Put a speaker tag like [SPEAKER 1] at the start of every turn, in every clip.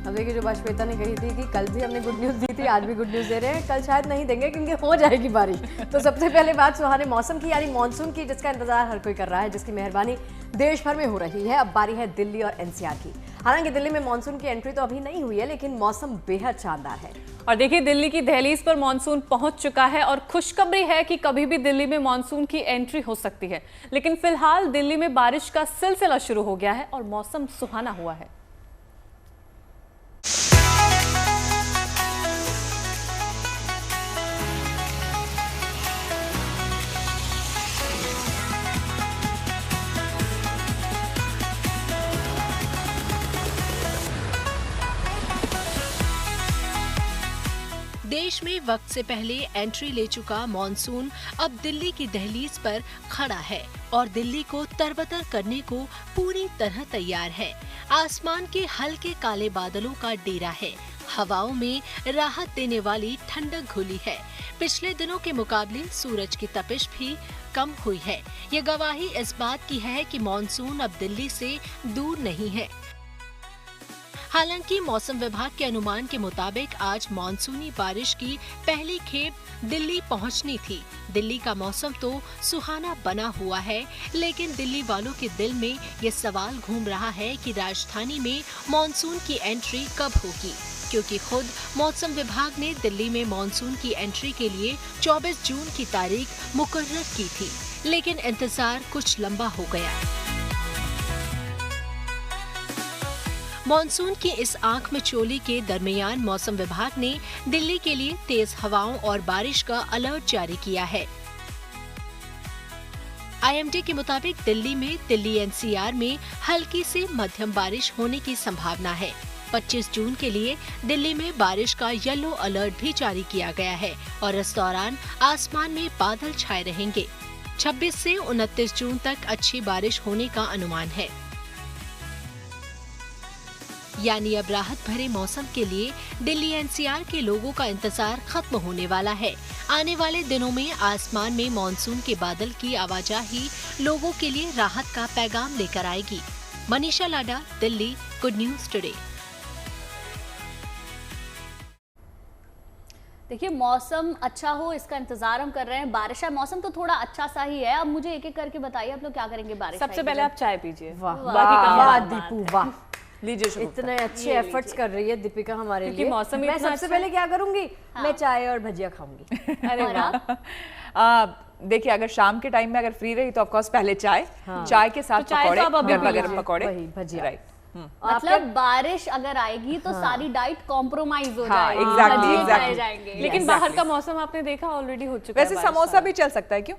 [SPEAKER 1] अब देखिए, जो बाशवेता ने कही थी कि कल भी हमने गुड न्यूज़ दी थी, आज भी गुड न्यूज़ दे रहे हैं, कल शायद नहीं देंगे क्योंकि हो जाएगी बारिश। तो सबसे पहले बात सुहाने मौसम की, यानी मानसून की, जिसका इंतजार हर कोई कर रहा है, जिसकी मेहरबानी देश भर में हो रही है। अब बारी है दिल्ली और एनसीआर की। हालांकि दिल्ली में मानसून की एंट्री तो अभी नहीं हुई है, लेकिन मौसम बेहद शानदार है।
[SPEAKER 2] और देखिए, दिल्ली की दहलीज पर मानसून पहुंच चुका है और खुशखबरी है कि कभी भी दिल्ली में मानसून की एंट्री हो सकती है। लेकिन फिलहाल दिल्ली में बारिश का सिलसिला शुरू हो गया है और मौसम सुहाना हुआ है।
[SPEAKER 3] देश में वक्त से पहले एंट्री ले चुका मॉनसून अब दिल्ली की दहलीज पर खड़ा है और दिल्ली को तरबतर करने को पूरी तरह तैयार है। आसमान के हल्के काले बादलों का डेरा है। हवाओं में राहत देने वाली ठंडक घुली है। पिछले दिनों के मुकाबले सूरज की तपिश भी कम हुई है। ये गवाही इस बात की है कि मॉनसून अब दिल्ली से दूर नहीं है। हालांकि मौसम विभाग के अनुमान के मुताबिक आज मानसूनी बारिश की पहली खेप दिल्ली पहुंचनी थी। दिल्ली का मौसम तो सुहाना बना हुआ है, लेकिन दिल्ली वालों के दिल में ये सवाल घूम रहा है कि राजधानी में मानसून की एंट्री कब होगी, क्योंकि खुद मौसम विभाग ने दिल्ली में मानसून की एंट्री के लिए 24 जून की तारीख मुकर्रर की थी, लेकिन इंतजार कुछ लंबा हो गया। मॉनसून की इस आंख में चोली के दरमियान मौसम विभाग ने दिल्ली के लिए तेज हवाओं और बारिश का अलर्ट जारी किया है। आईएमडी के मुताबिक दिल्ली में दिल्ली एनसीआर में हल्की से मध्यम बारिश होने की संभावना है। 25 जून के लिए दिल्ली में बारिश का येलो अलर्ट भी जारी किया गया है और इस दौरान आसमान में बादल छाए रहेंगे। 26 से 29 जून तक अच्छी बारिश होने का अनुमान है। यानी अब राहत भरे मौसम के लिए दिल्ली एनसीआर के लोगों का इंतजार खत्म होने वाला है। आने वाले दिनों में आसमान में मानसून के बादल की आवाजाही लोगों के लिए राहत का पैगाम लेकर आएगी। मनीषा लाडा, दिल्ली, गुड न्यूज टुडे।
[SPEAKER 4] देखिए, मौसम अच्छा हो इसका इंतजार हम कर रहे हैं। बारिश का मौसम तो थोड़ा अच्छा सा ही है। अब मुझे एक एक करके बताइए, आप लोग क्या करेंगे बारिश?
[SPEAKER 2] सबसे पहले आप चाय पीजिए।
[SPEAKER 1] वाह
[SPEAKER 2] वाह
[SPEAKER 1] दीपू, वाह,
[SPEAKER 2] लीजिए।
[SPEAKER 1] इतने अच्छे एफर्ट्स कर रही है दीपिका हमारे लिए।
[SPEAKER 2] मौसम
[SPEAKER 1] मैं सबसे पहले क्या करूंगी? मैं चाय और भजिया खाऊंगी।
[SPEAKER 2] अरे वाह।
[SPEAKER 5] देखिए, अगर शाम के टाइम में अगर फ्री रही तो ऑफ कोर्स पहले चाय के साथ पकौड़े, गरम पकौड़े,
[SPEAKER 1] भजिया।
[SPEAKER 5] राइट।
[SPEAKER 4] मतलब बारिश अगर आएगी तो सारी डाइट कॉम्प्रोमाइज हो जाएगी।
[SPEAKER 5] एग्जैक्टली।
[SPEAKER 2] लेकिन बाहर का मौसम आपने देखा ऑलरेडी हो चुका है।
[SPEAKER 5] वैसे समोसा भी चल सकता है, क्यों?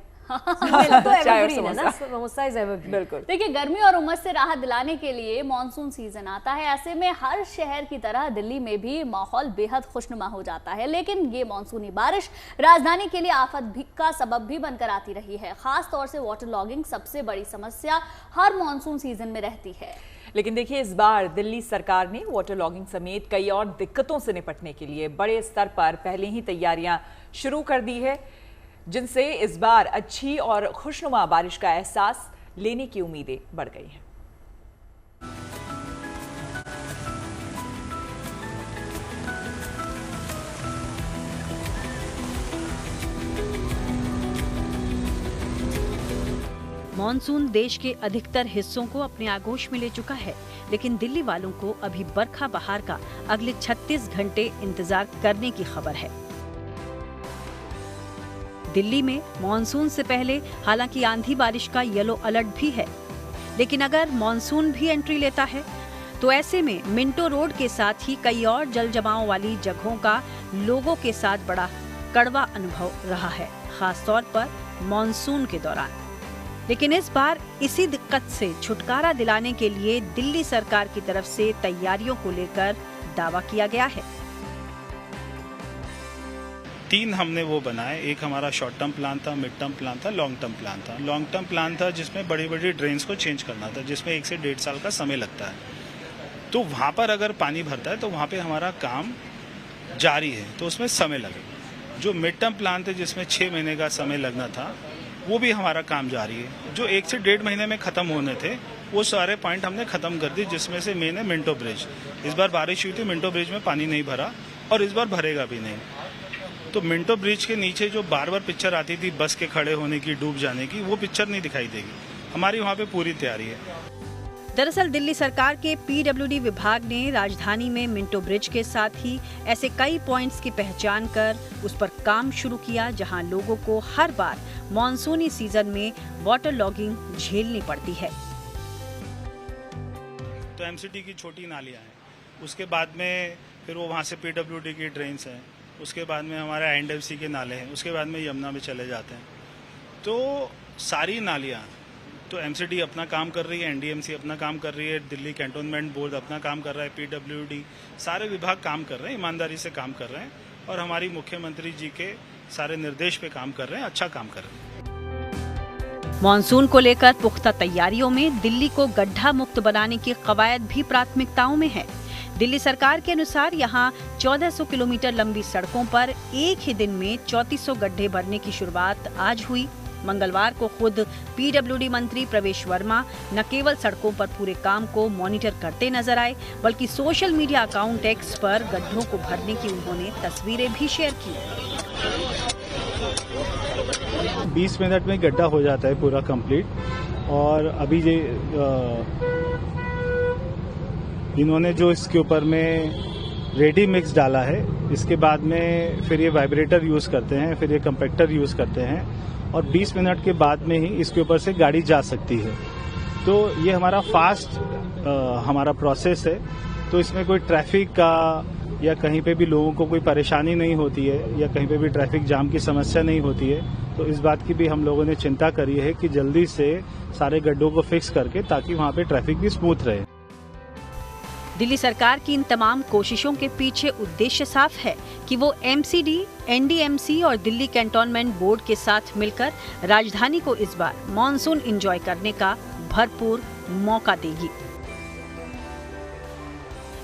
[SPEAKER 1] Samosa is evergreen.
[SPEAKER 5] बिल्कुल।
[SPEAKER 4] देखिए, गर्मी और उमस से राहत दिलाने के लिए मॉनसून सीजन आता है। ऐसे में हर शहर की तरह दिल्ली में भी माहौल बेहद खुशनुमा हो जाता है। लेकिन ये मॉनसूनी बारिश राजधानी के लिए आफत का सबब भी बनकर आती रही है। खास तौर से वाटर लॉगिंग सबसे बड़ी समस्या हर मॉनसून सीजन में रहती है।
[SPEAKER 5] लेकिन देखिए, इस बार दिल्ली सरकार ने वाटर लॉगिंग समेत कई और दिक्कतों से निपटने के लिए बड़े स्तर पर पहले ही तैयारियां शुरू कर दी है, जिनसे इस बार अच्छी और खुशनुमा बारिश का एहसास लेने की उम्मीदें बढ़ गई हैं।
[SPEAKER 6] मॉनसून देश के अधिकतर हिस्सों को अपने आगोश में ले चुका है, लेकिन दिल्ली वालों को अभी बरखा बहार का अगले 36 घंटे इंतजार करने की खबर है। दिल्ली में मॉनसून से पहले हालांकि आंधी बारिश का येलो अलर्ट भी है, लेकिन अगर मॉनसून भी एंट्री लेता है तो ऐसे में मिंटो रोड के साथ ही कई और जल जमाव वाली जगहों का लोगों के साथ बड़ा कड़वा अनुभव रहा है, खास तौर पर मॉनसून के दौरान। लेकिन इस बार इसी दिक्कत से छुटकारा दिलाने के लिए दिल्ली सरकार की तरफ से तैयारियों को लेकर दावा किया गया है।
[SPEAKER 7] 3 हमने वो बनाए। एक हमारा शॉर्ट टर्म प्लान था, मिड टर्म प्लान था, लॉन्ग टर्म प्लान था। लॉन्ग टर्म प्लान था जिसमें बड़ी बड़ी ड्रेन्स को चेंज करना था, जिसमें 1 से 1.5 साल का समय लगता है। तो वहाँ पर अगर पानी भरता है तो वहाँ पे हमारा काम जारी है, तो उसमें समय लगेगा। जो मिड टर्म प्लान थे जिसमें 6 महीने का समय लगना था, वो भी हमारा काम जारी है। जो 1 से 1.5 महीने में ख़त्म होने थे वो सारे पॉइंट हमने खत्म कर दी, जिसमें से मेन है मिंटो ब्रिज। इस बार बारिश हुई थी, मिंटो ब्रिज में पानी नहीं भरा और इस बार भरेगा भी नहीं। तो मिंटो ब्रिज के नीचे जो बार बार पिक्चर आती थी बस के खड़े होने की, डूब जाने की, वो पिक्चर नहीं दिखाई देगी। हमारी वहाँ पे पूरी तैयारी है।
[SPEAKER 6] दरअसल दिल्ली सरकार के पीडब्ल्यूडी विभाग ने राजधानी में मिंटो ब्रिज के साथ ही ऐसे कई पॉइंट्स की पहचान कर उस पर काम शुरू किया, जहां लोगों को हर बार मॉनसूनी सीजन में वाटर लॉगिंग झेलनी पड़ती है।
[SPEAKER 7] तो एमसीडी की छोटी नालियाँ हैं, उसके बाद में फिर वो वहाँ से पीडब्ल्यूडी की ड्रेन्स हैं, उसके बाद में हमारे एनडीएफसी के नाले हैं, उसके बाद में यमुना में चले जाते हैं। तो सारी नालियाँ, तो एमसीडी अपना काम कर रही है, एनडीएमसी अपना काम कर रही है, दिल्ली कैंटोनमेंट बोर्ड अपना काम कर रहा है, पीडब्ल्यूडी, सारे विभाग काम कर रहे हैं, ईमानदारी से काम कर रहे हैं और हमारी मुख्यमंत्री जी के सारे निर्देश पे काम कर रहे हैं, अच्छा काम कर रहे हैं।
[SPEAKER 6] मॉनसून को लेकर पुख्ता तैयारियों में दिल्ली को गड्ढा मुक्त बनाने की कवायद भी प्राथमिकताओं में है। दिल्ली सरकार के अनुसार यहाँ 1400 किलोमीटर लंबी सड़कों पर एक ही दिन में 3400 गड्ढे भरने की शुरुआत आज हुई। मंगलवार को खुद पीडब्ल्यूडी मंत्री प्रवेश वर्मा न केवल सड़कों पर पूरे काम को मॉनिटर करते नजर आए, बल्कि सोशल मीडिया अकाउंट एक्स पर गड्ढों को भरने की उन्होंने तस्वीरें भी शेयर की।
[SPEAKER 7] 20 मिनट में गड्ढा हो जाता है पूरा कंप्लीट। और अभी ये इन्होंने जो इसके ऊपर में रेडी मिक्स डाला है, इसके बाद में फिर ये वाइब्रेटर यूज करते हैं, फिर ये कंपैक्टर यूज करते हैं और 20 मिनट के बाद में ही इसके ऊपर से गाड़ी जा सकती है। तो ये हमारा फास्ट हमारा प्रोसेस है। तो इसमें कोई ट्रैफिक का या कहीं पे भी लोगों को कोई परेशानी नहीं होती है या कहीं पे भी ट्रैफिक जाम की समस्या नहीं होती है। तो इस बात की भी हम लोगों ने चिंता करी है कि जल्दी से सारे गड्ढों को फिक्स करके ताकि वहाँ पे ट्रैफिक भी स्मूथ रहे।
[SPEAKER 6] दिल्ली सरकार की इन तमाम कोशिशों के पीछे उद्देश्य साफ है कि वो एमसीडी, एनडीएमसी और दिल्ली कैंटोनमेंट बोर्ड के साथ मिलकर राजधानी को इस बार मॉनसून एंजॉय करने का भरपूर मौका देगी।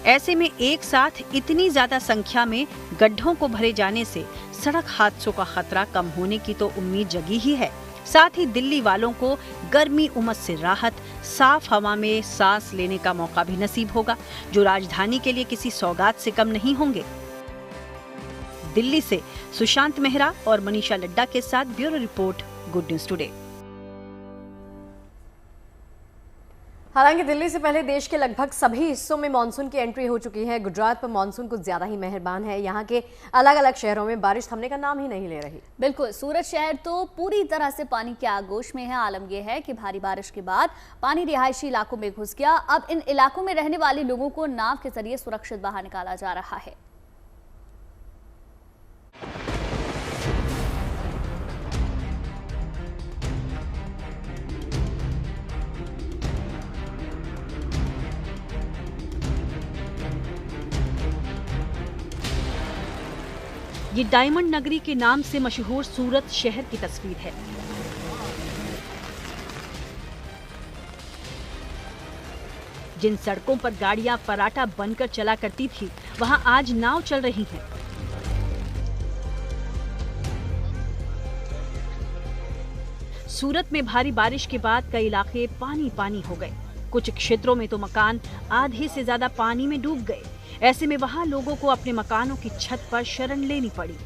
[SPEAKER 6] ऐसे में एक साथ इतनी ज्यादा संख्या में गड्ढों को भरे जाने से सड़क हादसों का खतरा कम होने की तो उम्मीद जगी ही है। साथ ही दिल्ली वालों को गर्मी उमस से राहत, साफ हवा में सांस लेने का मौका भी नसीब होगा, जो राजधानी के लिए किसी सौगात से कम नहीं होंगे। दिल्ली से सुशांत मेहरा और मनीषा लड्डा के साथ bureau report, good news today.
[SPEAKER 1] हालांकि दिल्ली से पहले देश के लगभग सभी हिस्सों में मानसून की एंट्री हो चुकी है। गुजरात पर मानसून कुछ ज्यादा ही मेहरबान है। यहाँ के अलग अलग शहरों में बारिश थमने का नाम ही नहीं ले रही।
[SPEAKER 4] बिल्कुल, सूरत शहर तो पूरी तरह से पानी के आगोश में है। आलम यह है कि भारी बारिश के बाद पानी रिहायशी इलाकों में घुस गया। अब इन इलाकों में रहने वाले लोगों को नाव के जरिए सुरक्षित बाहर निकाला जा रहा है।
[SPEAKER 6] ये डायमंड नगरी के नाम से मशहूर सूरत शहर की तस्वीर है। जिन सड़कों पर गाड़ियां पराठा बनकर चला करती थी, वहां आज नाव चल रही हैं। सूरत में भारी बारिश के बाद कई इलाके पानी पानी हो गए। कुछ क्षेत्रों में तो मकान आधे से ज्यादा पानी में डूब गए। ऐसे में वहां लोगों को अपने मकानों की छत पर शरण लेनी पड़ी।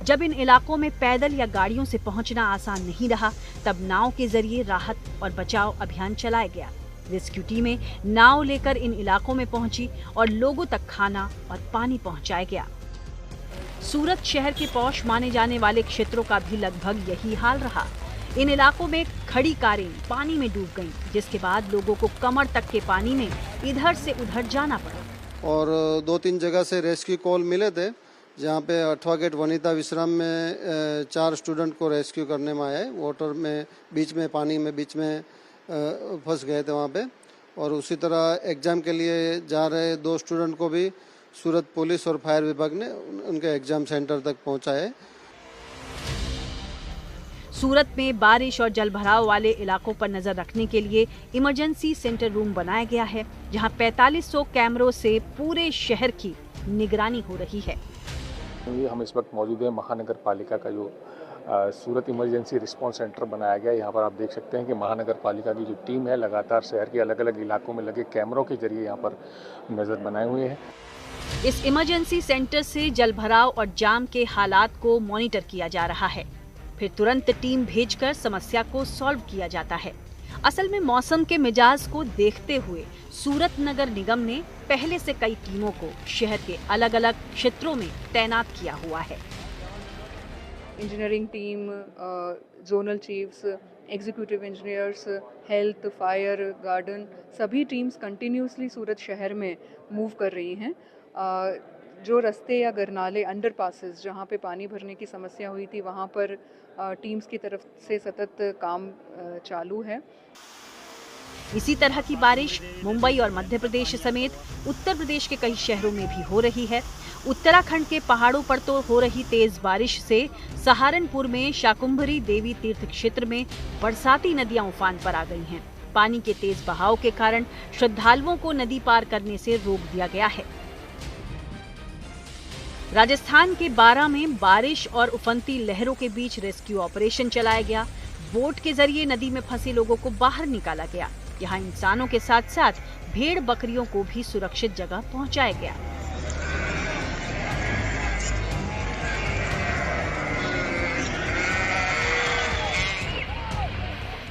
[SPEAKER 6] जब इन इलाकों में पैदल या गाड़ियों से पहुंचना आसान नहीं रहा, तब नाव के जरिए राहत और बचाव अभियान चलाया गया। रेस्क्यू टीमें नाव लेकर इन इलाकों में पहुंची और लोगों तक खाना और पानी पहुंचाया गया। सूरत शहर के पौष माने जाने वाले क्षेत्रों का भी लगभग यही हाल रहा। इन इलाकों में खड़ी कारें पानी में डूब गईं, जिसके बाद लोगों को कमर तक के पानी में इधर से उधर जाना पड़ा।
[SPEAKER 8] और 2-3 जगह से रेस्क्यू कॉल मिले थे, जहाँ पे 8वां गेट वनिता विश्राम में 4 स्टूडेंट को रेस्क्यू करने में आए। वाटर में बीच में पानी में बीच में फंस गए थे वहाँ पे। और उसी तरह एग्जाम के लिए जा रहे 2 स्टूडेंट को भी सूरत पुलिस और फायर विभाग ने उनके एग्जाम सेंटर तक पहुँचाए।
[SPEAKER 6] सूरत में बारिश और जलभराव वाले इलाकों पर नजर रखने के लिए इमरजेंसी सेंटर रूम बनाया गया है, जहां 4500 कैमरों से पूरे शहर की निगरानी हो रही है।
[SPEAKER 9] हम इस वक्त मौजूद है महानगर पालिका का जो सूरत इमरजेंसी रिस्पांस सेंटर बनाया गया। यहाँ पर आप देख सकते हैं कि महानगर पालिका की जो टीम है लगातार शहर के अलग अलग इलाकों में लगे कैमरों के जरिए यहाँ पर नज़र बनाए हुए हैं।
[SPEAKER 6] इस इमरजेंसी सेंटर से जलभराव और जाम के हालात को मॉनिटर किया जा रहा है, फिर तुरंत टीम भेजकर समस्या को सॉल्व किया जाता है। असल में मौसम के मिजाज को देखते हुए सूरत नगर निगम ने पहले से कई टीमों को शहर के अलग अलग क्षेत्रों में तैनात किया हुआ है।
[SPEAKER 10] Engineering team, zonal chiefs, executive engineers, health, fire, garden, सभी टीम्स कंटिन्यूसली सूरत शहर में मूव कर रही हैं। जो रास्ते या गरनाले, अंडरपासेस जहाँ पे पानी भरने की समस्या हुई थी, वहाँ पर टीम्स की तरफ से सतत काम चालू है।
[SPEAKER 6] इसी तरह की बारिश मुंबई और मध्य प्रदेश समेत उत्तर प्रदेश के कई शहरों में भी हो रही है। उत्तराखंड के पहाड़ों पर तो हो रही तेज बारिश से सहारनपुर में शाकुंभरी देवी तीर्थ क्षेत्र में बरसाती नदियां उफान पर आ गई हैं। पानी के तेज बहाव के कारण श्रद्धालुओं को नदी पार करने से रोक दिया गया है। राजस्थान के बारां में बारिश और उफनती लहरों के बीच रेस्क्यू ऑपरेशन चलाया गया। बोट के जरिए नदी में फंसे लोगों को बाहर निकाला गया। यहाँ इंसानों के साथ साथ भेड़ बकरियों को भी सुरक्षित जगह पहुंचाया गया।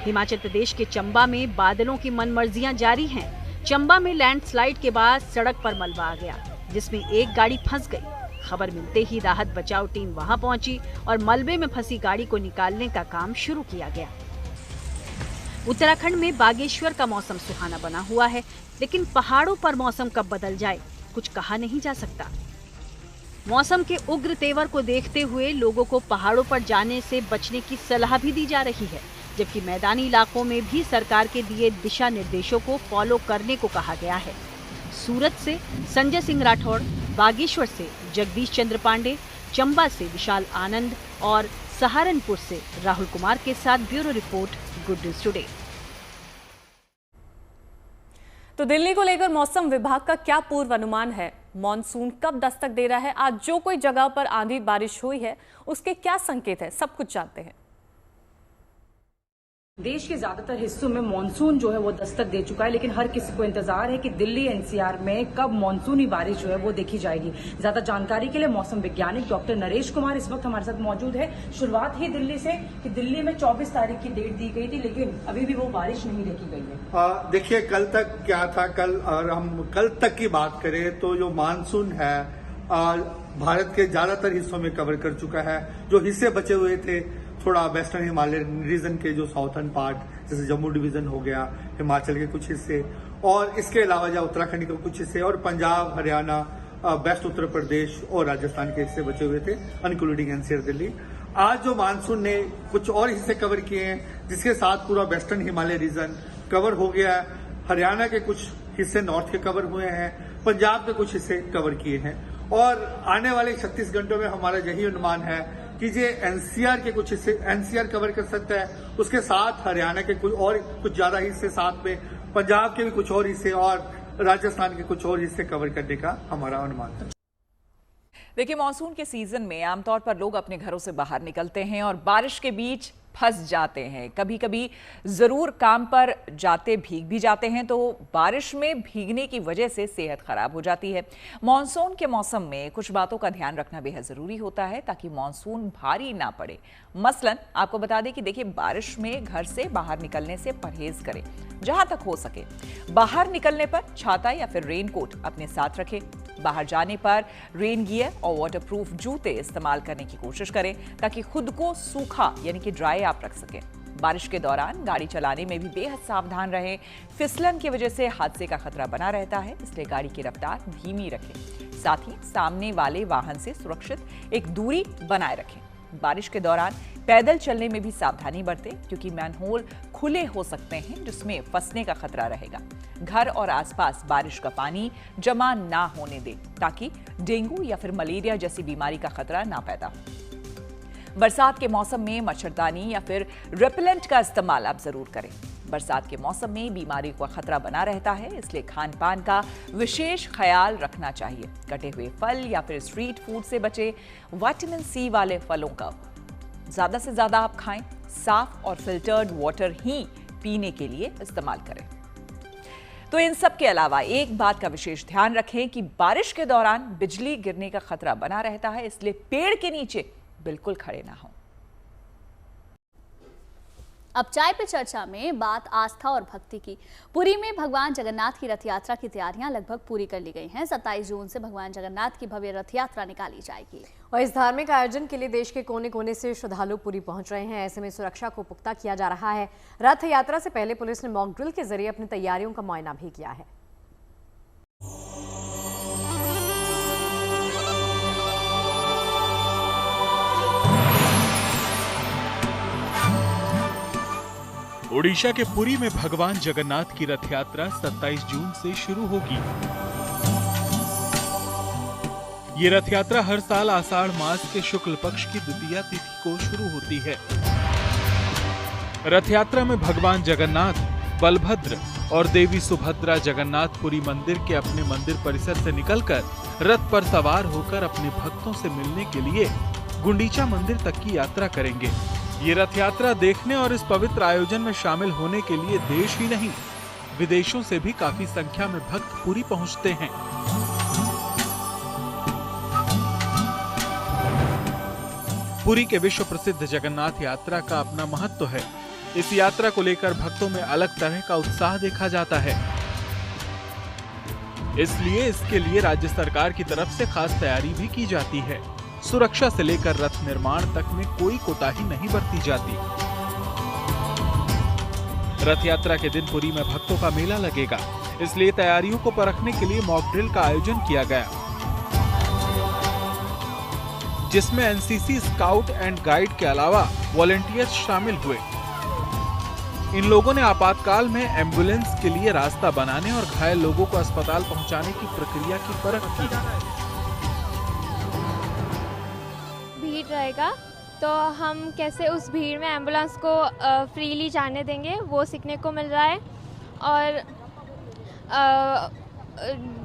[SPEAKER 6] हिमाचल प्रदेश के चंबा में बादलों की मनमर्जियां जारी हैं। चंबा में लैंडस्लाइड के बाद सड़क पर मलबा आ गया, जिसमें एक गाड़ी फंस गई। खबर मिलते ही राहत बचाव टीम वहां पहुंची और मलबे में फंसी गाड़ी को निकालने का काम शुरू किया गया। उत्तराखंड में बागेश्वर का मौसम सुहाना बना हुआ है, लेकिन पहाड़ों पर मौसम कब बदल जाए कुछ कहा नहीं जा सकता। मौसम के उग्र तेवर को देखते हुए लोगों को पहाड़ों पर जाने से बचने की सलाह भी दी जा रही है, जबकि मैदानी इलाकों में भी सरकार के दिए दिशा निर्देशों को फॉलो करने को कहा गया है। सूरत से संजय सिंह राठौड़, बागेश्वर से जगदीश चंद्र पांडे, चंबा से विशाल आनंद और सहारनपुर से राहुल कुमार के साथ bureau report, good news today.
[SPEAKER 2] तो दिल्ली को लेकर मौसम विभाग का क्या पूर्वानुमान है? मॉनसून कब दस्तक दे रहा है? आज जो कोई जगह पर आंधी बारिश हुई है उसके क्या संकेत है, सब कुछ जानते हैं।
[SPEAKER 11] देश के ज्यादातर हिस्सों में मानसून जो है वो दस्तक दे चुका है, लेकिन हर किसी को इंतजार है कि दिल्ली एनसीआर में कब मानसूनी बारिश जो है वो देखी जाएगी। ज्यादा जानकारी के लिए मौसम वैज्ञानिक डॉक्टर नरेश कुमार इस वक्त हमारे साथ मौजूद है। शुरुआत ही दिल्ली से कि दिल्ली में 24 तारीख की डेट दी गई थी, लेकिन अभी भी वो बारिश नहीं देखी गई है।
[SPEAKER 12] देखिए कल तक क्या था, हम कल तक की बात करें तो जो मानसून है भारत के ज्यादातर हिस्सों में कवर कर चुका है। जो हिस्से बचे हुए थे थोड़ा वेस्टर्न हिमालय रीजन के जो साउथर्न पार्ट जैसे जम्मू डिवीजन हो गया, हिमाचल के कुछ हिस्से और इसके अलावा जो उत्तराखंड के कुछ हिस्से और पंजाब, हरियाणा, वेस्ट उत्तर प्रदेश और राजस्थान के हिस्से बचे हुए थे इंक्लूडिंग एनसीआर दिल्ली। आज जो मानसून ने कुछ और हिस्से कवर किए हैं, जिसके साथ पूरा वेस्टर्न हिमालय रीजन कवर हो गया है। हरियाणा के कुछ हिस्से नॉर्थ के कवर हुए हैं, पंजाब के कुछ हिस्से कवर किए हैं और आने वाले 36 घंटों में हमारा यही अनुमान है कि ये एनसीआर के कुछ हिस्से एनसीआर कवर कर सकता है, उसके साथ हरियाणा के कुछ ज्यादा हिस्से, साथ में पंजाब के भी कुछ और हिस्से और राजस्थान के कुछ और हिस्से कवर करने का हमारा अनुमान है।
[SPEAKER 5] देखिए, मानसून के सीजन में आमतौर पर लोग अपने घरों से बाहर निकलते हैं और बारिश के बीच फंस जाते हैं। कभी कभी जरूर काम पर जाते भीग भी जाते हैं, तो बारिश में भीगने की वजह से सेहत खराब हो जाती है। मानसून के मौसम में कुछ बातों का ध्यान रखना बेहद जरूरी होता है ताकि मानसून भारी ना पड़े। मसलन आपको बता दें कि देखिए, बारिश में घर से बाहर निकलने से परहेज करें जहां तक हो सके। बाहर निकलने पर छाता या फिर रेनकोट अपने साथ रखें। बाहर जाने पर रेन गियर और वाटरप्रूफ जूते इस्तेमाल करने की कोशिश करें ताकि खुद को सूखा यानी कि ड्राई आप रख सकें। बारिश के दौरान गाड़ी चलाने में भी बेहद सावधान रहें। फिसलन की वजह से हादसे का खतरा बना रहता है, इसलिए गाड़ी की रफ्तार धीमी रखें। साथ ही सामने वाले वाहन से सुरक्षित एक दूरी बनाए रखें। बारिश के दौरान पैदल चलने में भी सावधानी बरतें क्योंकि मैनहोल खुले हो सकते हैं जिसमें फंसने का खतरा रहेगा। घर और आसपास बारिश का पानी जमा ना होने दें ताकि डेंगू या फिर मलेरिया जैसी बीमारी का खतरा ना पैदा हो। बरसात के मौसम में मच्छरदानी या फिर रेपेलेंट का इस्तेमाल आप जरूर करें। बरसात के मौसम में बीमारी का खतरा बना रहता है, इसलिए खान पान का विशेष ख्याल रखना चाहिए। कटे हुए फल या फिर स्ट्रीट फूड से बचें। विटामिन सी वाले फलों का ज्यादा से ज्यादा आप खाएं, साफ और फिल्टर्ड वाटर ही पीने के लिए इस्तेमाल करें। तो इन सब के अलावा एक बात का विशेष ध्यान रखें कि बारिश के दौरान बिजली गिरने का खतरा बना रहता है, इसलिए पेड़ के नीचे बिल्कुल खड़े ना हों।
[SPEAKER 4] अब चाय पे चर्चा में बात आस्था और भक्ति की। पुरी में भगवान जगन्नाथ की रथ यात्रा की तैयारियां लगभग पूरी कर ली गई हैं। 27 जून से भगवान जगन्नाथ की भव्य रथ यात्रा निकाली जाएगी
[SPEAKER 1] और इस धार्मिक आयोजन के लिए देश के कोने कोने से श्रद्धालु पुरी पहुंच रहे हैं। ऐसे में सुरक्षा को पुख्ता किया जा रहा है। रथ यात्रा से पहले पुलिस ने मॉक ड्रिल के जरिए अपनी तैयारियों का मुआयना भी किया है।
[SPEAKER 13] ओडिशा के पुरी में भगवान जगन्नाथ की रथ यात्रा 27 जून से शुरू होगी। ये रथ यात्रा हर साल आषाढ़ मास के शुक्ल पक्ष की द्वितीया तिथि को शुरू होती है। रथ यात्रा में भगवान जगन्नाथ, बलभद्र और देवी सुभद्रा जगन्नाथपुरी मंदिर के अपने मंदिर परिसर से निकलकर रथ पर सवार होकर अपने भक्तों से मिलने के लिए गुंडीचा मंदिर तक की यात्रा करेंगे। ये रथ यात्रा देखने और इस पवित्र आयोजन में शामिल होने के लिए देश ही नहीं, विदेशों से भी काफी संख्या में भक्त पुरी पहुंचते हैं। पुरी के विश्व प्रसिद्ध जगन्नाथ यात्रा का अपना महत्व है। इस यात्रा को लेकर भक्तों में अलग तरह का उत्साह देखा जाता है। इसलिए इसके लिए राज्य सरकार की तरफ से खास तैयारी भी की जाती है। सुरक्षा से लेकर रथ निर्माण तक में कोई कोताही नहीं बरती जाती। रथ यात्रा के दिन पुरी में भक्तों का मेला लगेगा, इसलिए तैयारियों को परखने के लिए मॉक ड्रिल का आयोजन किया गया, जिसमें एनसीसी स्काउट एंड गाइड के अलावा वॉलंटियर्स शामिल हुए। इन लोगों ने आपातकाल में एम्बुलेंस के लिए रास्ता बनाने और घायल लोगों को अस्पताल पहुंचाने की प्रक्रिया की परख की।
[SPEAKER 14] भीड़ रहेगा तो हम कैसे उस भीड़ में एम्बुलेंस को फ्रीली जाने देंगे, वो सीखने को मिल रहा है। और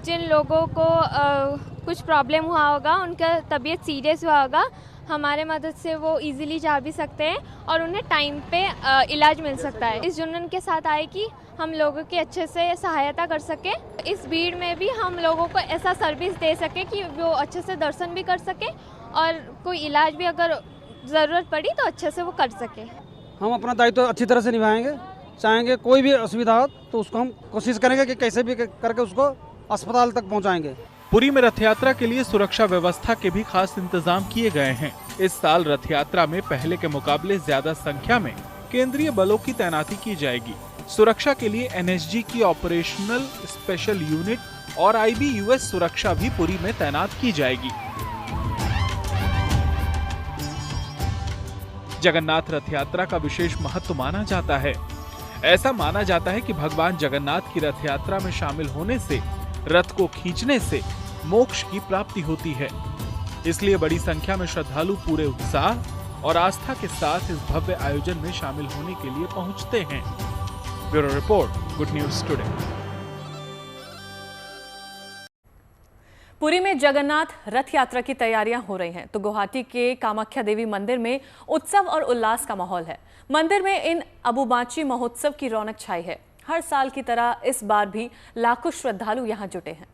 [SPEAKER 14] जिन लोगों को कुछ प्रॉब्लम हुआ होगा, उनका तबीयत सीरियस हुआ होगा, हमारे मदद से वो इजीली जा भी सकते हैं और उन्हें टाइम पे इलाज मिल सकता है। इस जुनून के साथ आए कि हम लोगों की अच्छे से सहायता कर सके, इस भीड़ में भी हम लोगों को ऐसा सर्विस दे सके कि वो अच्छे से दर्शन भी कर सके और कोई इलाज भी अगर ज़रूरत पड़ी तो अच्छे से वो कर सके।
[SPEAKER 15] हम अपना दायित्व अच्छी तरह से निभाएंगे। चाहेंगे कोई भी असुविधा हो तो उसको हम कोशिश करेंगे कि कैसे भी करके उसको अस्पताल तक पहुंचाएंगे।
[SPEAKER 13] पुरी में रथ यात्रा के लिए सुरक्षा व्यवस्था के भी खास इंतजाम किए गए हैं। इस साल रथ यात्रा में पहले के मुकाबले ज्यादा संख्या में केंद्रीय बलों की तैनाती की जाएगी। सुरक्षा के लिए एनएसजी की ऑपरेशनल स्पेशल यूनिट और IBUS सुरक्षा भी पुरी में तैनात की जाएगी। जगन्नाथ रथ यात्रा का विशेष महत्व माना जाता है। ऐसा माना जाता है कि भगवान जगन्नाथ की रथ यात्रा में शामिल होने से, रथ को खींचने से मोक्ष की प्राप्ति होती है। इसलिए बड़ी संख्या में श्रद्धालु पूरे उत्साह और आस्था के साथ इस भव्य आयोजन में शामिल होने के लिए पहुंचते हैं। Bureau report, good news today.
[SPEAKER 2] Puri में जगन्नाथ रथ यात्रा की तैयारियां हो रही हैं, तो गुवाहाटी के कामाख्या देवी मंदिर में उत्सव और उल्लास का माहौल है। मंदिर में इन अबुबाची महोत्सव की रौनक छाई है। हर साल की तरह इस बार भी लाखों श्रद्धालु यहां जुटे हैं।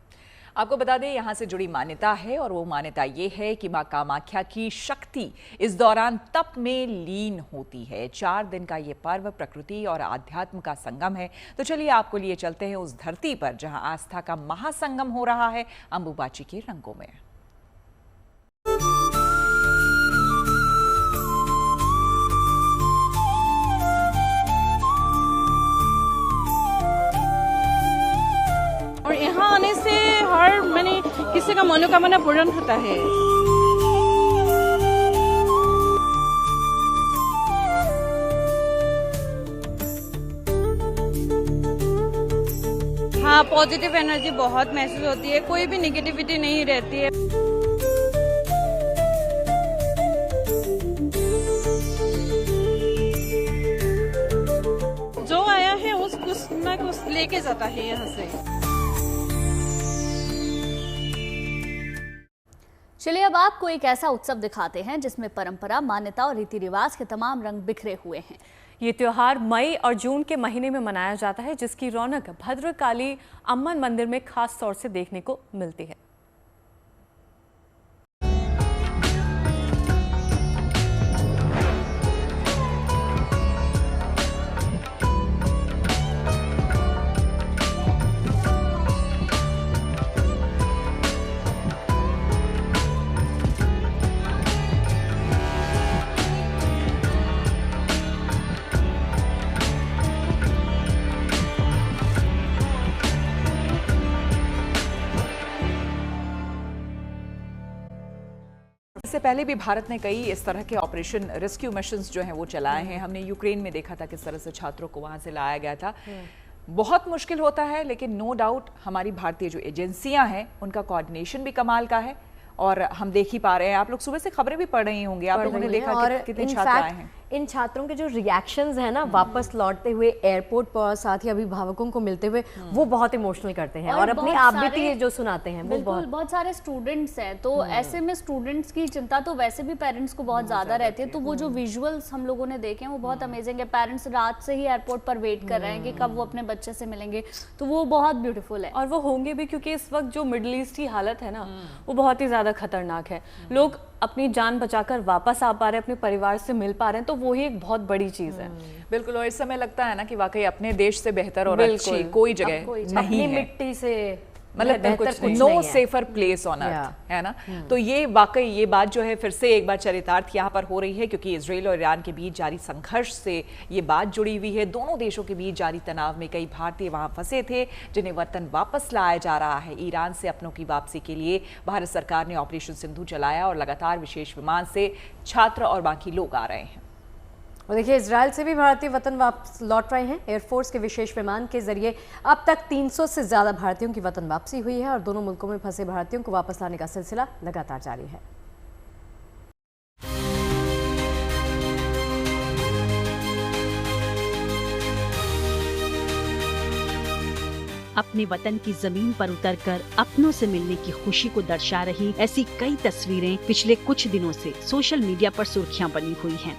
[SPEAKER 5] आपको बता दें, यहाँ से जुड़ी मान्यता है और वो मान्यता ये है कि मां कामाख्या की शक्ति इस दौरान तप में लीन होती है। 4 दिन का ये पर्व प्रकृति और आध्यात्म का संगम है। तो चलिए आपको लिए चलते हैं उस धरती पर जहां आस्था का महासंगम हो रहा है, अंबुबाची के रंगों में।
[SPEAKER 16] और यहाँ आने से हर किसी का मनोकामना पूर्ण होता है। हाँ, पॉजिटिव एनर्जी बहुत महसूस होती है, कोई भी नेगेटिविटी नहीं रहती है। जो आया है उस कुछ ना कुछ लेके जाता है यहाँ से।
[SPEAKER 4] चलिए अब आपको एक ऐसा उत्सव दिखाते हैं जिसमें परंपरा, मान्यता और रीति रिवाज के तमाम रंग बिखरे हुए हैं।
[SPEAKER 2] ये त्योहार मई और जून के महीने में मनाया जाता है, जिसकी रौनक भद्रकाली अम्मन मंदिर में खास तौर से देखने को मिलती है।
[SPEAKER 5] इससे पहले भी भारत ने कई इस तरह के ऑपरेशन रेस्क्यू मिशंस जो हैं वो चलाए हैं। हमने यूक्रेन में देखा था किस तरह से छात्रों को वहां से लाया गया था। बहुत मुश्किल होता है, लेकिन नो डाउट हमारी भारतीय जो एजेंसियां हैं उनका कोऑर्डिनेशन भी कमाल का है और हम देख ही पा रहे हैं। आप लोग सुबह से खबरें भी पढ़ रही होंगे, आप लोगों ने देखा कि कितने छात्र आए हैं।
[SPEAKER 1] इन छात्रों के जो रिएक्शंस हैं ना वापस लौटते हुए एयरपोर्ट पर, साथ ही अभिभावकों को मिलते हुए, वो बहुत इमोशनल करते हैं और अपनी आप बीती जो सुनाते हैं वो
[SPEAKER 4] बहुत सारे स्टूडेंट्स हैं, तो ऐसे में स्टूडेंट्स की चिंता तो वैसे भी पेरेंट्स को बहुत ज्यादा रहती है। तो वो जो विजुअल्स हम लोगों ने देखे हैं वो बहुत अमेजिंग है। पेरेंट्स रात से ही एयरपोर्ट पर वेट कर रहे हैं कि कब वो अपने बच्चे से मिलेंगे, तो वो बहुत ब्यूटीफुल है।
[SPEAKER 2] और वो होंगे भी, क्योंकि इस वक्त जो मिडिल ईस्ट की हालत है ना वो बहुत ही ज्यादा खतरनाक है। लोग अपनी जान बचाकर वापस आ पा रहे हैं, अपने परिवार से मिल पा रहे हैं, तो वो ही एक बहुत बड़ी चीज है।
[SPEAKER 5] बिल्कुल, और इस समय लगता है ना कि वाकई अपने देश से बेहतर और अच्छी कोई जगह नहीं है।
[SPEAKER 1] मिट्टी से
[SPEAKER 5] मतलब no safer place on earth, है ना। तो ये वाकई ये बात जो है फिर से एक बार चरितार्थ यहाँ पर हो रही है, क्योंकि इजराइल और ईरान के बीच जारी संघर्ष से ये बात जुड़ी हुई है। दोनों देशों के बीच जारी तनाव में कई भारतीय वहां फंसे थे, जिन्हें वतन वापस लाया जा रहा है। ईरान से अपनों की वापसी के लिए भारत सरकार ने ऑपरेशन सिंधु चलाया और लगातार विशेष विमान से छात्र और बाकी लोग आ रहे हैं।
[SPEAKER 1] और देखिए, इजराइल से भी भारतीय वतन वापस लौट रहे हैं। एयरफोर्स के विशेष विमान के जरिए अब तक 300 से ज्यादा भारतीयों की वतन वापसी हुई है और दोनों मुल्कों में फंसे भारतीयों को वापस लाने का सिलसिला लगातार जारी है।
[SPEAKER 6] अपने वतन की जमीन पर उतरकर अपनों से मिलने की खुशी को दर्शा रही ऐसी कई तस्वीरें पिछले कुछ दिनों से सोशल मीडिया पर सुर्खियां बनी हुई हैं।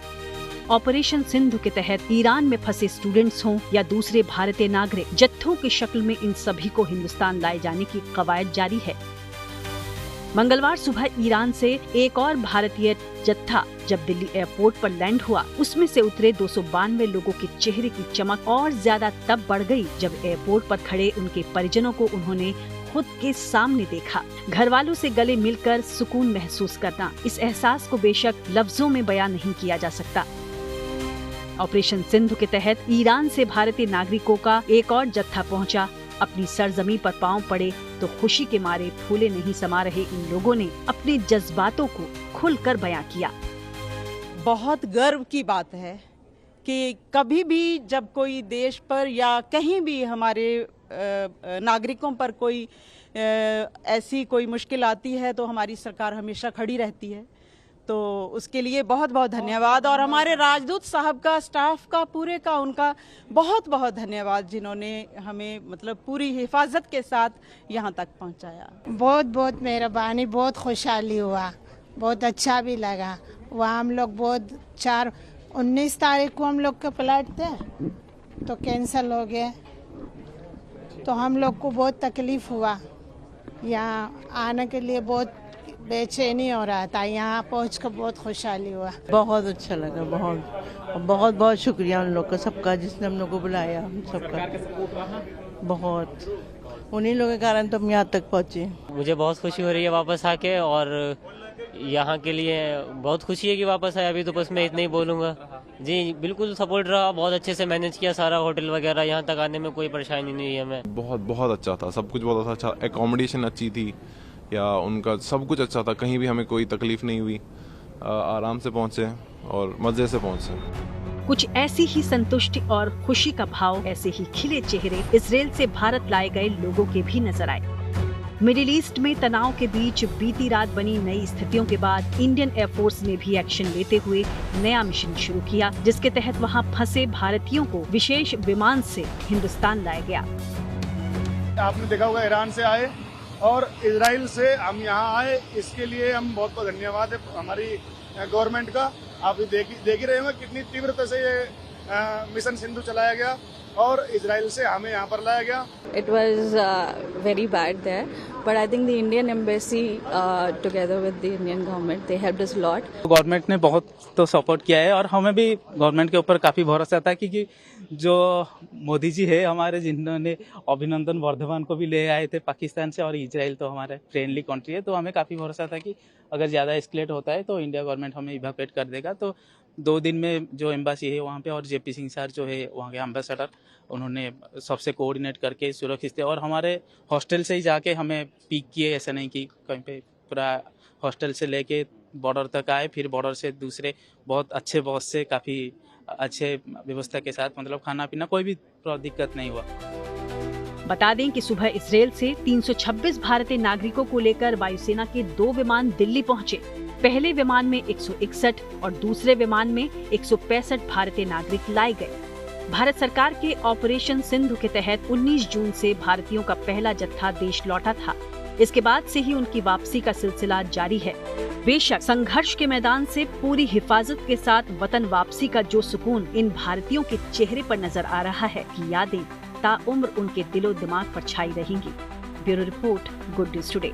[SPEAKER 6] ऑपरेशन सिंधु के तहत ईरान में फंसे स्टूडेंट्स हों या दूसरे भारतीय नागरिक, जत्थों की शक्ल में इन सभी को हिंदुस्तान लाए जाने की कवायद जारी है। मंगलवार सुबह ईरान से एक और भारतीय जत्था जब दिल्ली एयरपोर्ट पर लैंड हुआ, उसमें से उतरे 292 लोगों के चेहरे की चमक और ज्यादा तब बढ़ गई जब एयरपोर्ट पर खड़े उनके परिजनों को उन्होंने खुद के सामने देखा। घर वालों से गले मिलकर सुकून महसूस करना, इस एहसास को बेशक लफ्जों में बयां नहीं किया जा सकता। ऑपरेशन सिंधु के तहत ईरान से भारतीय नागरिकों का एक और जत्था पहुंचा। अपनी सरजमी पर पांव पड़े तो खुशी के मारे फूले नहीं समा रहे इन लोगों ने अपने जज्बातों को खुलकर बयां किया।
[SPEAKER 16] बहुत गर्व की बात है कि कभी भी जब कोई देश पर या कहीं भी हमारे नागरिकों पर कोई ऐसी कोई मुश्किल आती है तो हमारी सरकार हमेशा खड़ी रहती है। तो उसके लिए बहुत बहुत धन्यवाद, और हमारे राजदूत साहब का, स्टाफ का, पूरे का, उनका बहुत बहुत धन्यवाद, जिन्होंने हमें मतलब पूरी हिफाजत के साथ यहाँ तक पहुँचाया।
[SPEAKER 17] बहुत बहुत मेहरबानी, बहुत खुशहाली हुआ, बहुत अच्छा भी लगा। वहाँ हम लोग बहुत 19 तारीख को हम लोग का फ्लाइट थे तो कैंसिल हो गए, तो हम लोग को बहुत तकलीफ हुआ। यहाँ आने के लिए बहुत बेचैनी हो रहा था, यहाँ पहुँचकर बहुत खुशहाली हुआ।
[SPEAKER 18] बहुत अच्छा लगा, बहुत बहुत शुक्रिया उन लोग का, सबका जिसने हम लोग को बुलाया, हम सबका बहुत, उन्हीं लोगों के कारण तो हम यहाँ तक पहुँचे।
[SPEAKER 19] मुझे बहुत खुशी हो रही है वापस आके, और यहाँ के लिए बहुत खुशी है कि वापस आया। अभी तो बस मैं इतना ही बोलूँगा। जी बिल्कुल सपोर्ट रहा, बहुत अच्छे से मैनेज किया सारा, होटल वगैरह यहाँ तक आने में कोई परेशानी नहीं है हमें।
[SPEAKER 20] बहुत अच्छा था, सब कुछ बहुत अच्छा, एकोमोडेशन अच्छी थी या उनका सब कुछ अच्छा था, कहीं भी हमें कोई तकलीफ नहीं हुई, आराम से पहुँचे और मज़े से पहुँचे।
[SPEAKER 6] कुछ ऐसी ही संतुष्टि और खुशी का भाव, ऐसे ही खिले चेहरे इजराइल से भारत लाए गए लोगों के भी नजर आए। मिडिल ईस्ट में तनाव के बीच बीती रात बनी नई स्थितियों के बाद इंडियन एयरफोर्स ने भी एक्शन लेते हुए नया मिशन शुरू किया, जिसके तहत वहां फंसे भारतीयों को विशेष विमान से हिंदुस्तान लाया गया।
[SPEAKER 21] आपने देखा होगा ईरान से आए और इजराइल से हम यहाँ आए, इसके लिए हम बहुत बहुत धन्यवाद है हमारी गवर्नमेंट का। आप देख ही रहे होंगे कितनी तीव्रता से ये मिशन सिंधु चलाया गया और इजराइल से हमें यहाँ पर लाया गया।
[SPEAKER 22] It was very bad there, but I think the Indian embassy together with the Indian government, they helped us a lot.
[SPEAKER 23] Government ने बहुत तो सपोर्ट किया है और हमें भी गवर्नमेंट के ऊपर काफ़ी भरोसा था, क्योंकि जो मोदी जी है हमारे, जिन्होंने अभिनंदन वर्धमान को भी ले आए थे पाकिस्तान से, और इजराइल तो हमारे फ्रेंडली कंट्री है, तो हमें काफ़ी भरोसा था कि अगर ज़्यादा एस्केलेट होता है तो इंडिया गवर्नमेंट हमें इवैक्यूएट कर देगा। तो 2 दिन में जो एम्बासी है वहाँ पे, और जेपी सिंह सर जो है वहाँ के एम्बेसडर, उन्होंने सबसे कोऑर्डिनेट करके सुरक्षित थे, और हमारे हॉस्टल से ही जाके हमें पिक किए, ऐसा नहीं कि कहीं पे, पूरा हॉस्टल से लेके बॉर्डर तक आए, फिर बॉर्डर से दूसरे बहुत अच्छे बॉस से काफ़ी अच्छे व्यवस्था के साथ, मतलब खाना पीना कोई भी दिक्कत नहीं हुआ।
[SPEAKER 6] बता दें कि सुबह इजरायल से 326 भारतीय नागरिकों को लेकर वायुसेना के 2 विमान दिल्ली पहुंचे। पहले विमान में 161 और दूसरे विमान में 165 भारतीय नागरिक लाए गए। भारत सरकार के ऑपरेशन सिंधु के तहत 19 जून से भारतीयों का पहला जत्था देश लौटा था। इसके बाद से ही उनकी वापसी का सिलसिला जारी है। बेशक संघर्ष के मैदान से पूरी हिफाजत के साथ वतन वापसी का जो सुकून इन भारतीयों के चेहरे पर नजर आ रहा है, की यादें ताउम्र उनके दिलो दिमाग पर छाई रहेंगी। Bureau report, good news today.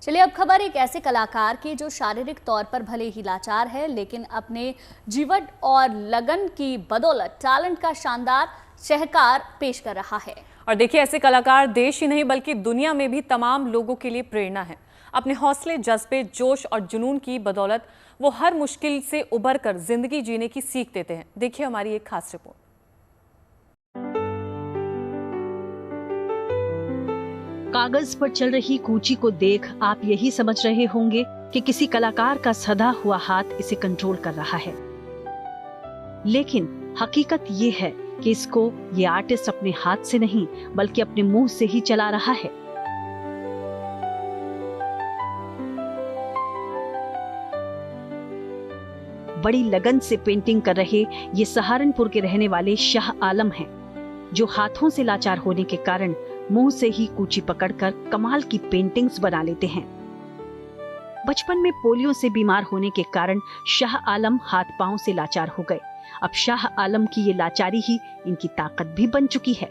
[SPEAKER 4] चलिए अब खबर एक ऐसे कलाकार की जो शारीरिक तौर पर भले ही लाचार है, लेकिन अपने जीवन और लगन की बदौलत टैलेंट का शानदार शहकार पेश कर रहा है।
[SPEAKER 2] और देखिए, ऐसे कलाकार देश ही नहीं बल्कि दुनिया में भी तमाम लोगों के लिए प्रेरणा है। अपने हौसले, जज्बे, जोश और जुनून की बदौलत वो हर मुश्किल से उबर कर जिंदगी जीने की सीख देते हैं। देखिए हमारी एक खास रिपोर्ट।
[SPEAKER 6] कागज पर चल रही कूची को देख आप यही समझ रहे होंगे कि किसी कलाकार का सधा हुआ हाथ इसे कंट्रोल कर रहा है, लेकिन हकीकत ये है कि इसको ये आर्टिस्ट अपने हाथ से नहीं बल्कि अपने मुंह से ही चला रहा है। बड़ी लगन से पेंटिंग कर रहे ये सहारनपुर के रहने वाले शाह आलम हैं, जो हाथों से लाचार होने के कारण मुंह से ही कूची पकड़कर कमाल की पेंटिंग्स बना लेते हैं। बचपन में पोलियो से बीमार होने के कारण शाह आलम हाथ पांव से लाचार हो गए। अब शाह आलम की ये लाचारी ही इनकी ताकत भी बन चुकी है।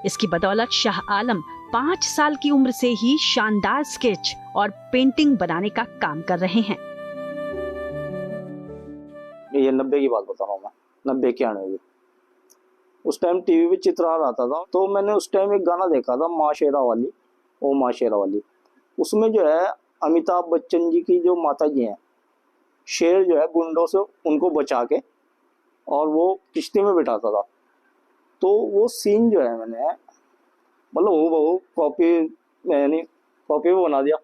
[SPEAKER 6] इसकी बदौलत शाह आलम 5 साल की उम्र से ही शानदार स्केच और पेंटिंग बनाने का काम कर रहे हैं।
[SPEAKER 24] ये 90 की बात बता रहा हूँ मैं, 90-91 की। उस टाइम टीवी पे चित्रहार आता था, तो मैंने उस टाइम एक गाना देखा था, माँ शेरा वाली, ओ माँ शेरा वाली। उसमें जो है अमिताभ बच्चन जी की जो माता जी हैं, शेर जो है गुंडों से उनको बचा के और वो किश्ती में बिठाता था। तो वो सीन जो है मैंने मतलब वो कॉपी मैंने कॉपी में बना दिया।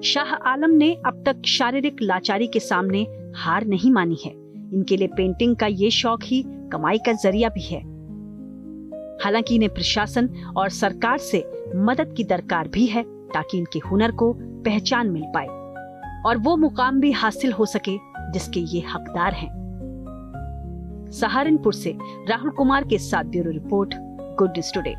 [SPEAKER 6] शाह आलम ने अब तक शारीरिक लाचारी के सामने हार नहीं मानी है। इनके लिए पेंटिंग का ये शौक ही कमाई का जरिया भी है। हालांकि इन्हें प्रशासन और सरकार से मदद की दरकार भी है, ताकि इनके हुनर को पहचान मिल पाए और वो मुकाम भी हासिल हो सके जिसके ये हकदार हैं। सहारनपुर से राहुल कुमार के साथ bureau report, good news today.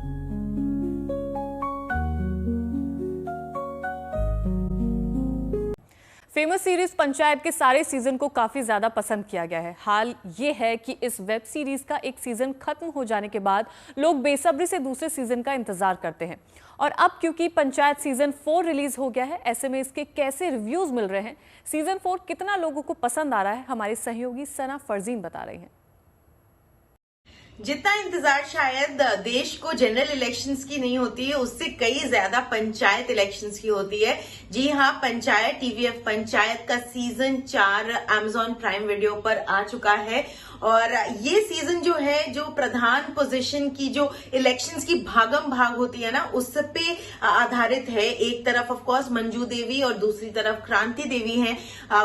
[SPEAKER 2] Famous series panchayat के सारे सीजन को काफी ज्यादा पसंद किया गया है। हाल ये है कि इस वेब सीरीज का एक सीजन खत्म हो जाने के बाद लोग बेसब्री से दूसरे सीजन का इंतजार करते हैं। और अब क्योंकि पंचायत सीजन 4 रिलीज हो गया है, ऐसे में इसके कैसे रिव्यूज मिल रहे हैं, सीजन 4 कितना लोगों को पसंद आ रहा है, हमारी सहयोगी सना फरजीन बता रही हैं।
[SPEAKER 25] जितना इंतजार शायद देश को जनरल इलेक्शंस की नहीं होती है, उससे कई ज्यादा पंचायत इलेक्शंस की होती है। जी हाँ, पंचायत टीवीएफ पंचायत का सीजन 4 अमेजॉन प्राइम वीडियो पर आ चुका है। और ये सीजन जो है, जो प्रधान पोजीशन की जो इलेक्शंस की भागम भाग होती है ना, उस पे आधारित है। एक तरफ ऑफ कोर्स मंजू देवी और दूसरी तरफ क्रांति देवी हैं,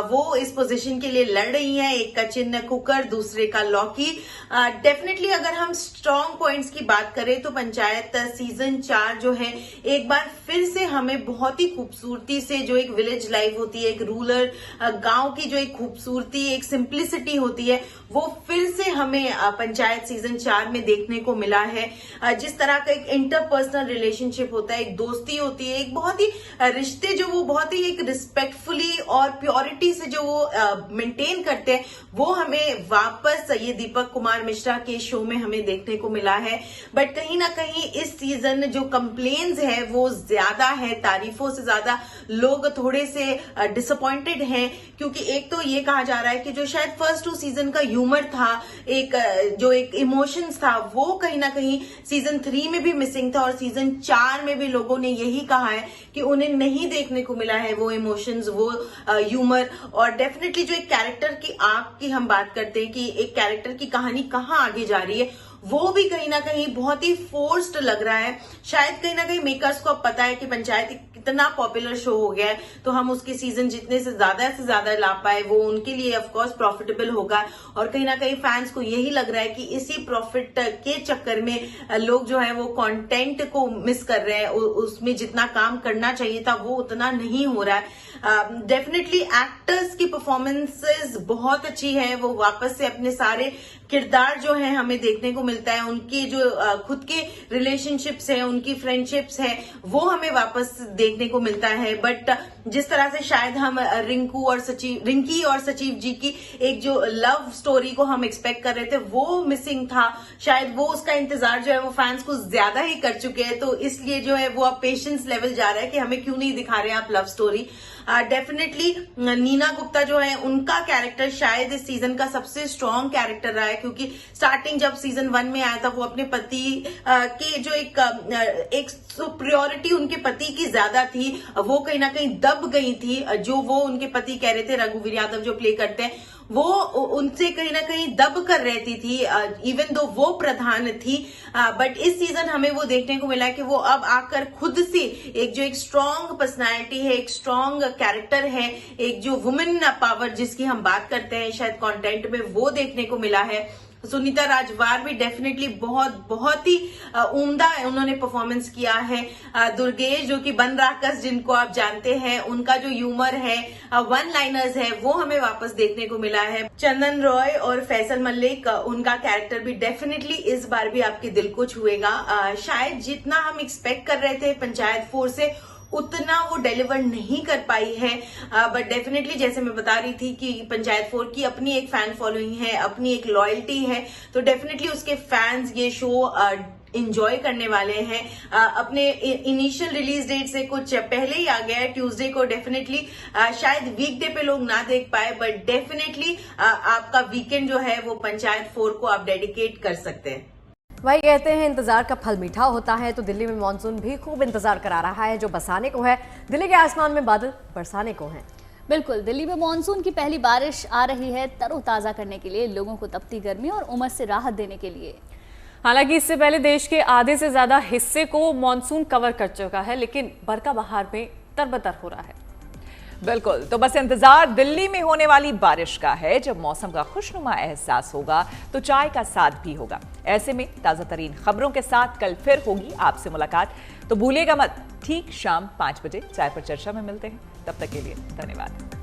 [SPEAKER 25] वो इस पोजीशन के लिए लड़ रही हैं। एक का चिन्ह कुकर, दूसरे का लौकी। डेफिनेटली अगर हम स्ट्रॉन्ग पॉइंट्स की बात करें तो पंचायत सीजन 4 जो है, एक बार फिर से हमें बहुत ही खूबसूरती से जो एक विलेज लाइफ होती है, एक रूरल गांव की जो एक खूबसूरती, एक सिंप्लिसिटी होती है, वो फिर से हमें पंचायत सीजन 4 में देखने को मिला है। जिस तरह का एक इंटरपर्सनल रिलेशनशिप होता है, एक दोस्ती होती है, एक बहुत ही रिश्ते जो वो बहुत ही एक रिस्पेक्टफुली और प्योरिटी से जो वो मेंटेन करते हैं, वो हमें वापस ये दीपक कुमार मिश्रा के शो में हमें देखने को मिला है। बट कहीं ना कहीं इस सीजन जो कंप्लेन्स है वो ज्यादा है, तारीफों से ज्यादा लोग थोड़े से डिसअपॉइंटेड हैं, क्योंकि एक तो ये कहा जा रहा है कि जो शायद फर्स्ट 2 सीजन का ह्यूमर था, एक जो एक इमोशंस था, वो कहीं ना कहीं सीजन 3 में भी मिसिंग था और सीजन 4 में भी लोगों ने यही कहा है कि उन्हें नहीं देखने को मिला है वो इमोशंस, वो ह्यूमर। और डेफिनेटली जो एक कैरेक्टर की आर्क की हम बात करते हैं कि एक कैरेक्टर की कहानी कहाँ आगे जा रही है, वो भी कहीं ना कहीं बहुत ही फोर्स्ड लग रहा है। शायद कहीं ना कहीं मेकर्स को अब पता है कि पंचायत कितना पॉपुलर शो हो गया है, तो हम उसके सीजन जितने से ज्यादा ला पाए वो उनके लिए ऑफकोर्स प्रॉफिटेबल होगा। और कहीं ना कहीं फैंस को यही लग रहा है कि इसी प्रॉफिट के चक्कर में लोग जो है वो कंटेंट को मिस कर रहे हैं, उसमें जितना काम करना चाहिए था वो उतना नहीं हो रहा है। डेफिनेटली एक्टर्स की परफॉर्मेंसेस बहुत अच्छी है, वो वापस से अपने सारे किरदार जो है हमें देखने को मिलता है, उनके जो खुद के रिलेशनशिप्स हैं, उनकी फ्रेंडशिप्स हैं, वो हमें वापस देखने को मिलता है। बट जिस तरह से शायद हम रिंकी और सचिव जी की एक जो लव स्टोरी को हम एक्सपेक्ट कर रहे थे वो मिसिंग था। शायद वो उसका इंतजार जो है वो फैंस को ज्यादा ही कर चुके हैं, तो इसलिए जो है वो अब पेशेंस लेवल जा रहा है कि हमें क्यों नहीं दिखा रहे हैं आप love story. Definitely Nina Gupta जो है उनका कैरेक्टर शायद इस सीजन का सबसे स्ट्रॉन्ग कैरेक्टर रहा है, क्योंकि स्टार्टिंग जब सीजन 1 में आया था वो अपने पति के जो एक सुप्रियोरिटी उनके पति की ज्यादा थी, वो कहीं ना कहीं दब गई थी। जो वो उनके पति कह रहे थे, रघुवीर यादव जो प्ले करते हैं, वो उनसे कहीं ना कहीं दब कर रहती थी, इवन दो वो प्रधान थी। बट इस सीजन हमें वो देखने को मिला कि वो अब आकर खुद से एक जो एक स्ट्रॉन्ग पर्सनालिटी है, एक स्ट्रॉन्ग कैरेक्टर है, एक जो वुमेन पावर जिसकी हम बात करते हैं शायद कंटेंट में, वो देखने को मिला है। सुनीता राजवार भी डेफिनेटली बहुत ही उम्दा उन्होंने परफॉर्मेंस किया है। दुर्गेश जो कि बन राकस जिनको आप जानते हैं, उनका जो ह्यूमर है, वन लाइनर्स है, वो हमें वापस देखने को मिला है। चंदन रॉय और फैसल मलिक, उनका कैरेक्टर भी डेफिनेटली इस बार भी आपके दिल को छुएगा। शायद जितना हम एक्सपेक्ट कर रहे थे पंचायत 4 से उतना वो डिलीवर नहीं कर पाई है। बट डेफिनेटली जैसे मैं बता रही थी कि पंचायत 4 की अपनी एक फैन फॉलोइंग है, अपनी एक लॉयल्टी है, तो डेफिनेटली उसके फैंस ये शो इंजॉय करने वाले हैं। अपने इनिशियल रिलीज डेट से कुछ पहले ही आ गया है, ट्यूसडे को। डेफिनेटली शायद वीकडे पे लोग ना देख पाए, बट डेफिनेटली आपका वीकेंड जो है वो पंचायत 4 को आप डेडिकेट कर सकते हैं।
[SPEAKER 1] वही कहते हैं इंतजार का फल मीठा होता है, तो दिल्ली में मानसून भी खूब इंतजार करा रहा है, जो बसाने को है। दिल्ली के आसमान में बादल बरसाने को हैं।
[SPEAKER 4] बिल्कुल, दिल्ली में मानसून की पहली बारिश आ रही है, तरोताजा करने के लिए, लोगों को तपती गर्मी और उमस से राहत देने के लिए।
[SPEAKER 2] हालांकि इससे पहले देश के आधे से ज्यादा हिस्से को मानसून कवर कर चुका है, लेकिन बरका बहार में तरबतर हो रहा है।
[SPEAKER 5] बिल्कुल, तो बस इंतजार दिल्ली में होने वाली बारिश का है। जब मौसम का खुशनुमा एहसास होगा तो चाय का साथ भी होगा। ऐसे में ताजा तरीन खबरों के साथ कल फिर होगी आपसे मुलाकात, तो भूलिएगा मत, ठीक शाम 5 बजे चाय पर चर्चा में मिलते हैं। तब तक के लिए धन्यवाद।